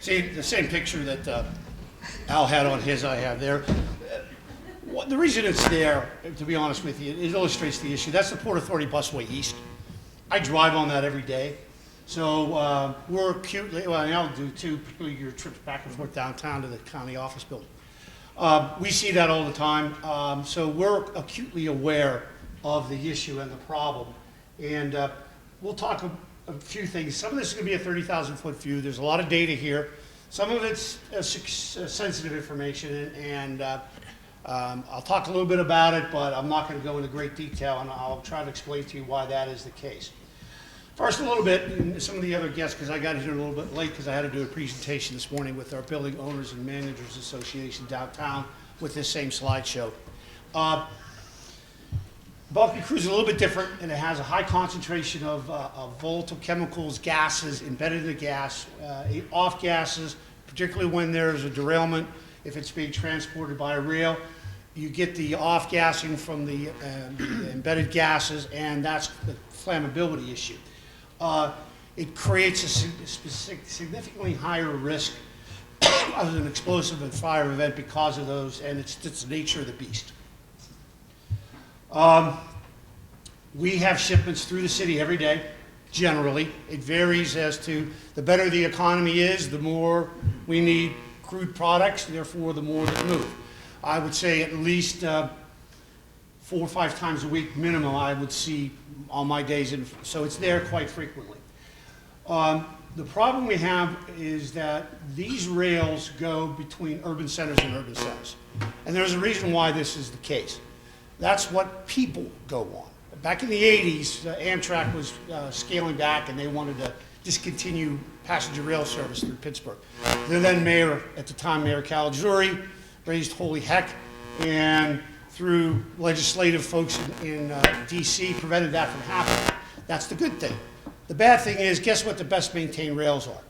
See, the same picture that Al had on his, I have there. The reason it's there, to be honest with you, it illustrates the issue. That's the Port Authority Busway East. I drive on that every day. So we're acutely, well, and I'll do too, particularly your trips back and forth downtown to the county office building. We see that all the time. So we're acutely aware of the issue and the problem. And we'll talk a few things. Some of this is going to be a 30,000 foot view. There's a lot of data here. Some of it's sensitive information, and I'll talk a little bit about it, but I'm not going to go into great detail, and I'll try to explain to you why that is the case. First, a little bit, and some of the other guests, because I got here a little bit late because I had to do a presentation this morning with our Building Owners and Managers Association downtown with this same slideshow. Bulky cruise is a little bit different, and it has a high concentration of volatile chemicals, gases embedded in the gas, off gases, particularly when there's a derailment. If it's being transported by rail, you get the off gassing from the embedded gases, and that's the flammability issue. It creates a significantly higher risk of an explosive and fire event because of those, and it's the nature of the beast. We have shipments through the city every day, generally. It varies as to the better the economy is, the more we need crude products, therefore the more that move. I would say at least 4 or 5 times a week minimum I would see on my days, so it's there quite frequently. The problem we have is that these rails go between urban centers and urban centers. And there's a reason why this is the case. That's what people go on. Back in the 80s, Amtrak was scaling back, and they wanted to discontinue passenger rail service through Pittsburgh. The then mayor, at the time, Mayor Caligiuri, raised holy heck, and through legislative folks in DC, prevented that from happening. That's the good thing. The bad thing is, guess what the best maintained rails are?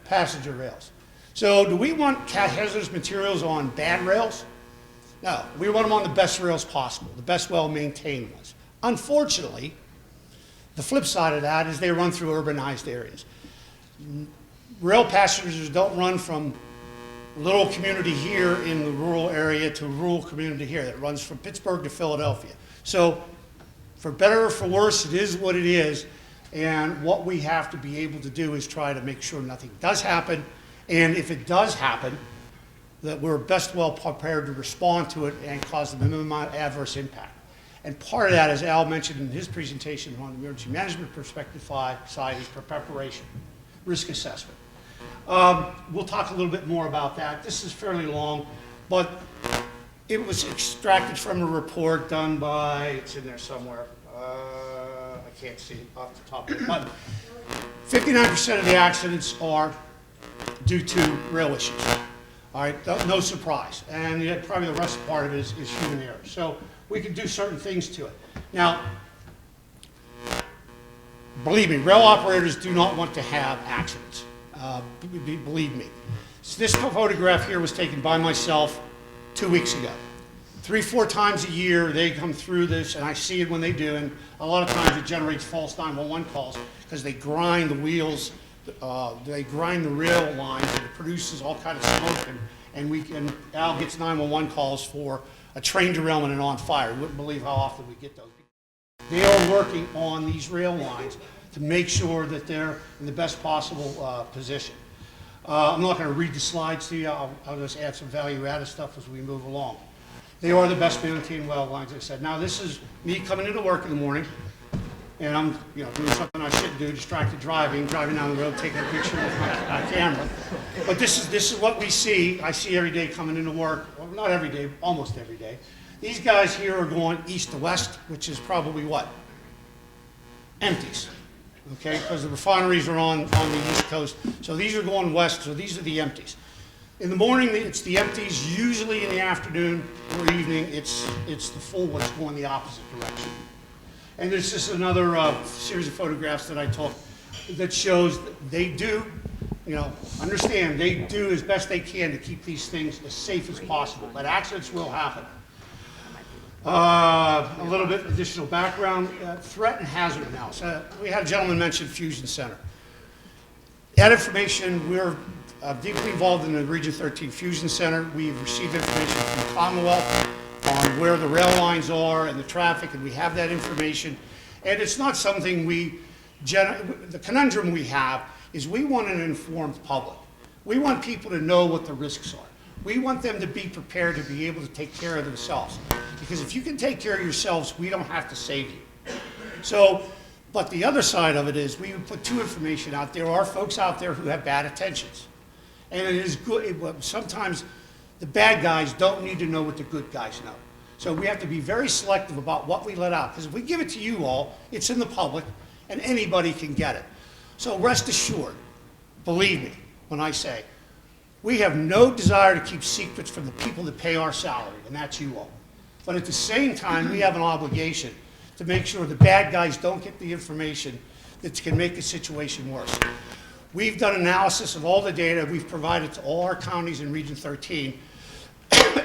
Passenger rails. So do we want hazardous materials on bad rails? No, we want them on the best rails possible, the best well-maintained ones. Unfortunately, the flip side of that is they run through urbanized areas. Rail passengers don't run from little community here in the rural area to a rural community here. That runs from Pittsburgh to Philadelphia. So for better or for worse, it is what it is. And what we have to be able to do is try to make sure nothing does happen. And if it does happen, that we're best well prepared to respond to it and cause the minimum amount of adverse impact. And part of that, as Al mentioned in his presentation on the emergency management perspective side, is preparation, risk assessment. We'll talk a little bit more about that. This is fairly long, but it was extracted from a report done by, it's in there somewhere, I can't see it off the top of the head, but 59% of the accidents are due to rail issues. All right, no surprise. And yet probably the rest part of it is human error. So we can do certain things to it. Now, believe me, rail operators do not want to have accidents. Believe me. So this photograph here was taken by myself 2 weeks ago. 3-4 times a year they come through this, and I see it when they do, and a lot of times it generates false 911 calls because they grind the wheels, they grind the rail lines, and it produces all kind of smoke, and Al gets 911 calls for a train derailment and on fire. You wouldn't believe how often we get those. They are working on these rail lines to make sure that they're in the best possible position. I'm not going to read the slides to you. I'll just add some value-added stuff as we move along. They are the best maintained rail lines, as I said. Now, this is me coming into work in the morning, and I'm doing something I shouldn't do, distracted driving down the road, taking a picture with my camera. But this is what we see. I see every day coming into work. Well, not every day, almost every day. These guys here are going east to west, which is probably what? Empties. Okay, because the refineries are on the East Coast. So these are going west, so these are the empties. In the morning, it's the empties. Usually in the afternoon or evening, it's the full ones going the opposite direction. And there's just another series of photographs that I took that shows that they do, understand, they do as best they can to keep these things as safe as possible. But accidents will happen. A little bit additional background, threat and hazard analysis. We had a gentleman mention Fusion Center. That information, we're deeply involved in the Region 13 Fusion Center. We've received information from the Commonwealth on where the rail lines are and the traffic, and we have that information. And it's not something the conundrum we have is we want an informed public. We want people to know what the risks are. We want them to be prepared to be able to take care of themselves. Because if you can take care of yourselves, we don't have to save you. So, but the other side of it is we put two information out. There are folks out there who have bad intentions. And it is good, sometimes the bad guys don't need to know what the good guys know. So we have to be very selective about what we let out. Because if we give it to you all, it's in the public, and anybody can get it. So rest assured, believe me when I say, we have no desire to keep secrets from the people that pay our salary, and that's you all. But at the same time, we have an obligation to make sure the bad guys don't get the information that can make the situation worse. We've done analysis of all the data we've provided to all our counties in Region 13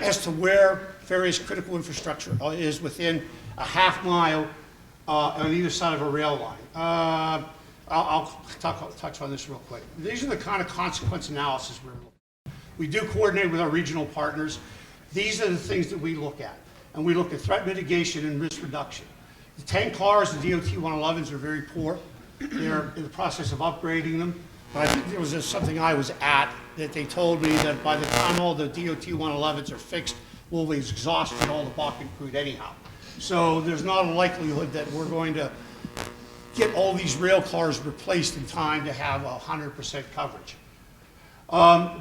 as to where various critical infrastructure is within a half mile on either side of a rail line. I'll touch on this real quick. These are the kind of consequence analysis we're looking at. We do coordinate with our regional partners. These are the things that we look at. And we look at threat mitigation and risk reduction. The tank cars, the DOT 111s are very poor. They're in the process of upgrading them. But I think there was something I was at that they told me that by the time all the DOT 111s are fixed, we'll be exhausted all the Bakken crude anyhow. So there's not a likelihood that we're going to get all these rail cars replaced in time to have 100% coverage.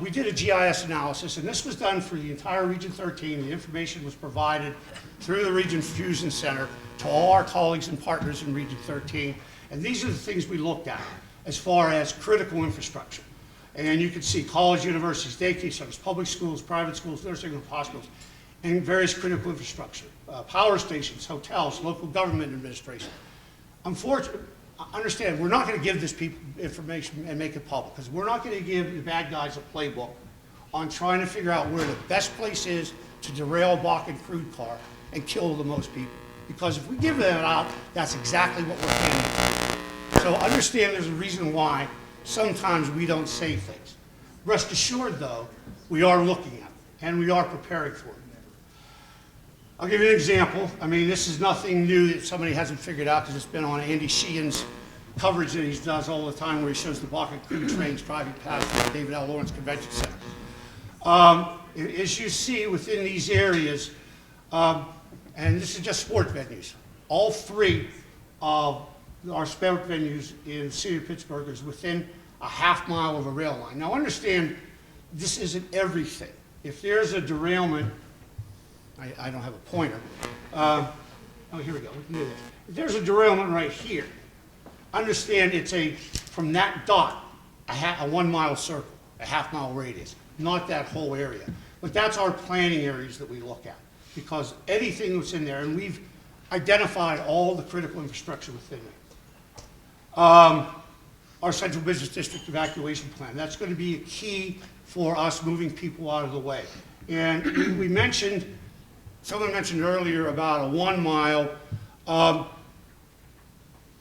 We did a GIS analysis, and this was done for the entire Region 13. The information was provided through the Region Fusion Center to all our colleagues and partners in Region 13. And these are the things we looked at as far as critical infrastructure. And you can see college, universities, daycare centers, public schools, private schools, nursing homes, hospitals, and various critical infrastructure, power stations, hotels, local government administration. Unfortunately, understand, we're not going to give this people information and make it public, because we're not going to give the bad guys a playbook on trying to figure out where the best place is to derail a Bakken crude car and kill the most people. Because if we give that out, that's exactly what we're handing. So understand there's a reason why sometimes we don't say things. Rest assured, though, we are looking at it, and we are preparing for it. I'll give you an example. I mean, this is nothing new that somebody hasn't figured out, because it's been on Andy Sheehan's coverage that he does all the time, where he shows the Bakken crude trains driving past the David L. Lawrence Convention Center. As you see within these areas, and this is just sport venues, all three of our sport venues in the city of Pittsburgh is within a half mile of a rail line. Now understand, this isn't everything. If there's a derailment, I don't have a pointer. Oh, here we go. We can do this. If there's a derailment right here, understand it's from that dot, a 1 mile circle, a half mile radius, not that whole area. But that's our planning areas that we look at, because anything that's in there, and we've identified all the critical infrastructure within it. Our central business district evacuation plan, that's going to be a key for us moving people out of the way. And we mentioned, someone mentioned earlier about a 1 mile.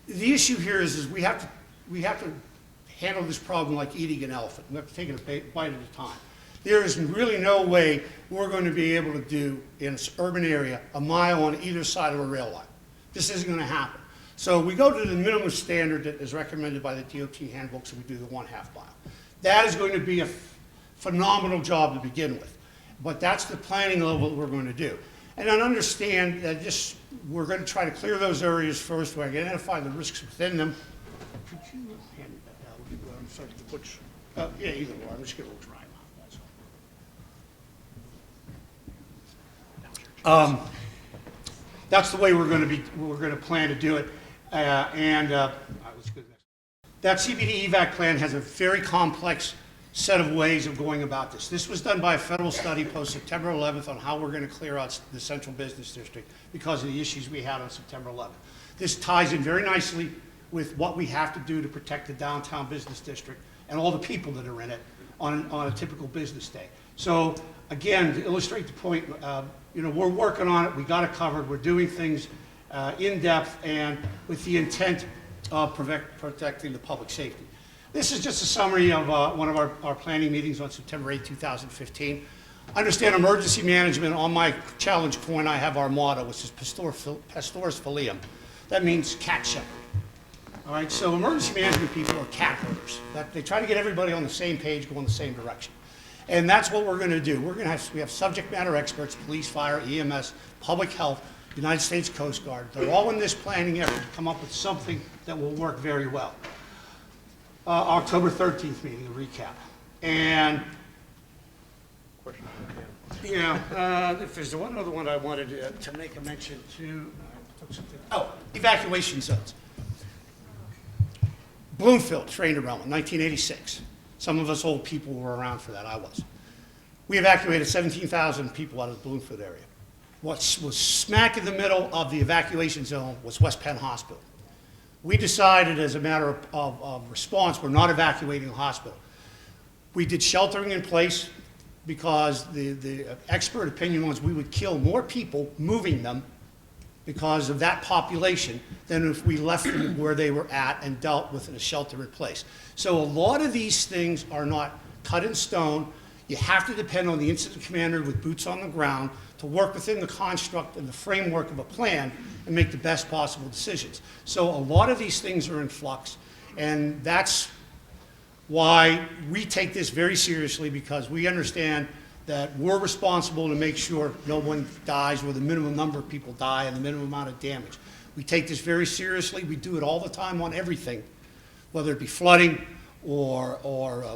The issue here is we have to handle this problem like eating an elephant. We have to take it a bite at a time. There is really no way we're going to be able to do in an urban area a mile on either side of a rail line. This isn't going to happen. So we go to the minimum standard that is recommended by the DOT handbooks, and we do the 1/2 mile. That is going to be a phenomenal job to begin with, but that's the planning level that we're going to do. And then understand that we're going to try to clear those areas first, where I identify the risks within them. Could you hand me that down? I'm sorry to put, yeah, either way, I'm just going to dry mouth, that's all. That's the way we're going to plan to do it. That CBD evac plan has a very complex set of ways of going about this. This was done by a federal study post September 11th on how we're going to clear out the central business district because of the issues we had on September 11th. This ties in very nicely with what we have to do to protect the downtown business district and all the people that are in it on a typical business day. So again, to illustrate the point, we're working on it. We got it covered. We're doing things in depth and with the intent of protecting the public safety. This is just a summary of one of our planning meetings on September 8, 2015. Understand emergency management. On my challenge coin, I have our motto, which is Pastoris Filium. That means cat shepherd. All right, so emergency management people are cat herders. They try to get everybody on the same page, go in the same direction. And that's what we're going to do. We have subject matter experts, police, fire, EMS, public health, United States Coast Guard. They're all in this planning effort to come up with something that will work very well. October 13th meeting, a recap. And if there's one other one I wanted to make a mention to, evacuation zones. Bloomfield, train derailment, 1986. Some of us old people were around for that, I was. We evacuated 17,000 people out of the Bloomfield area. What was smack in the middle of the evacuation zone was West Penn Hospital. We decided as a matter of response, we're not evacuating the hospital. We did sheltering in place because the expert opinion was we would kill more people moving them because of that population than if we left them where they were at and dealt with a shelter in place. So a lot of these things are not cut in stone. You have to depend on the incident commander with boots on the ground to work within the construct and the framework of a plan and make the best possible decisions. So a lot of these things are in flux, and that's why we take this very seriously, because we understand that we're responsible to make sure no one dies or the minimum number of people die and the minimum amount of damage. We take this very seriously. We do it all the time on everything, whether it be flooding or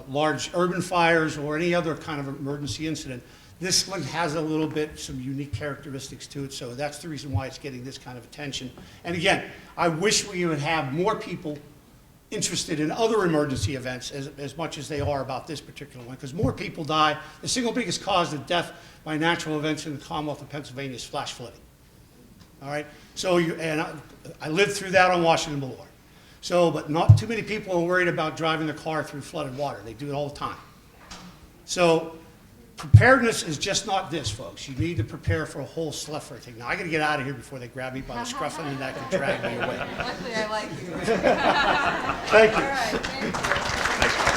large urban fires or any other kind of emergency incident. This one has a little bit, some unique characteristics to it, so that's the reason why it's getting this kind of attention. And again, I wish we would have more people interested in other emergency events as much as they are about this particular one, because more people die. The single biggest cause of death by natural events in the Commonwealth of Pennsylvania is flash flooding. All right, so I lived through that on Washington Boulevard. So, but not too many people are worried about driving their car through flooded water. They do it all the time. So preparedness is just not this, folks. You need to prepare for a whole slew of things. Now, I got to get out of here before they grab me by the scruff of the neck and drag me away. Luckily, I like you. Thank you. All right, thank you.